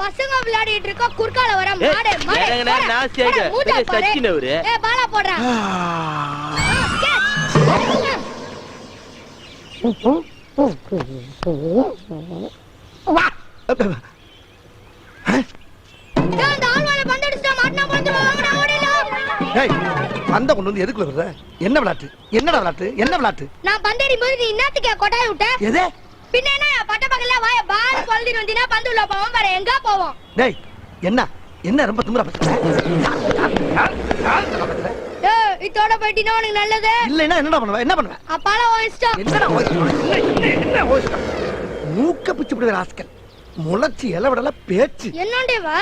பசங்க விளையாடிட்டு இருக்க குறுக்கால வர மாடு பாலா போடுறா. பந்த கொண்டு வந்து எதுக்குள்ள வர்ற? என்ன விளையாட்டு? என்னடா விளையாட்டு? என்ன விளையாட்டு? நான் பந்தேறி போது நீ என்னத்துக்கு கொட்டாய் விட்ட? எது? பின்ன என்ன பட்ட பக்கல வாய பால் கொல்தி வந்தினா பந்து உள்ள போவோம் வேற எங்க போவோம்? டேய் என்ன என்ன ரொம்ப திமிரா பேசுற? டேய் இதோட போய்டினா உனக்கு நல்லது. இல்லனா என்னடா பண்ணுவ? என்ன பண்ணுவ? அப்பால ஓயிஸ்டா. என்னடா என்ன ஓயிஸ்டா? மூக்க பிச்சு விடுற ராஸ்கல். முளச்சி இலவடல பேச்சு. என்னண்டே வா?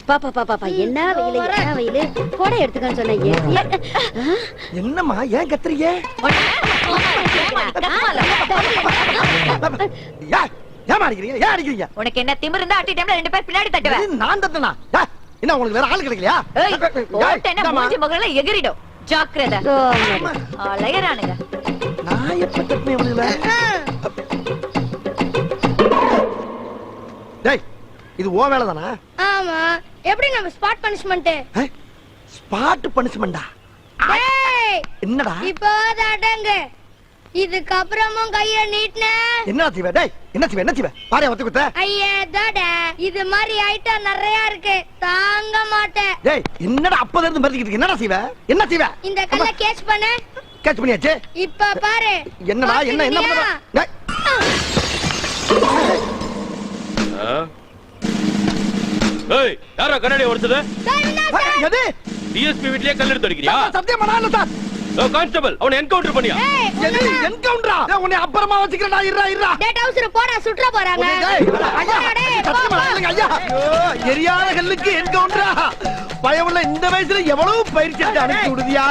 பாப்பா என்ன வெயிலு கோடை எடுத்துக்கன்னு சொன்னீங்க. என்னம்மா ஏன் கத்துறீங்க? ஏன் அடிக்கிறீங்க? ஏன் அடிக்கிறீங்க? உனக்கு என்ன திமிரு இருந்தா அட்டி டைம்ல ரெண்டு பேர் பின்னாடி தட்டுவேன். நான் தட்டனா? என்ன உங்களுக்கு வேற ஆளு கிடைக்கலையா? ஓட்டேனா மூஞ்சி முகல எகிரிடும். ஜாக்கிரதை. அலையறானுங்க. நான் எப்ப தட்டனே உங்களுக்கு? டேய் இது ஓ வேலை தானா? ஆமா. எப்படி நம்ம ஸ்பாட் பனிஷ்மென்ட்? ஸ்பாட் பனிஷ்மென்ட்டா? டேய் என்னடா? இப்போ அடங்க. இதுக்கு அப்புறமும் கைய நீட்ன. என்ன செய்வே? டேய் என்ன செய்வே? என்ன செய்வே? பாரு ஒத்து குத்த. ஐயே டடா இது மாதிரி ஐட்டம் நிறைய இருக்கு. தாங்க மாட்டேன். டேய் என்னடா அப்பல இருந்து மறந்துக்கிட்டு இருக்க? என்னடா செய்வே? என்ன செய்வே? இந்த கல்ல கேட்ச் பண்ணு. கேட்ச் பண்ணியாச்சு. இப்ப பாரு. என்னடா என்ன என்ன பண்ற? டேய் ஏய் யாரா கண்ணாடி உடைச்சது? எது? டிஎஸ்பி வீட்லயே கல் எடுத்து அடிக்கறியா? சத்தியம் பண்ணால சார். கான்ஸ்டபிள் அவனை என்கவுண்டர் பண்ணியா? எது என்கவுண்டரா? உன்னை அப்புறமா வச்சிக்கிறடா. இருடா. டேட் ஹவுஸ்ல போடா சுற்ற போறாங்க. ஐயா சத்தியம் பண்ணால ஐயா. எரியாத கல்லுக்கு என்கவுண்டரா? பயமுள்ள இந்த வயசுல எவ்வளவு பயிற்சி எடுத்து அனுப்பி விடுதியா?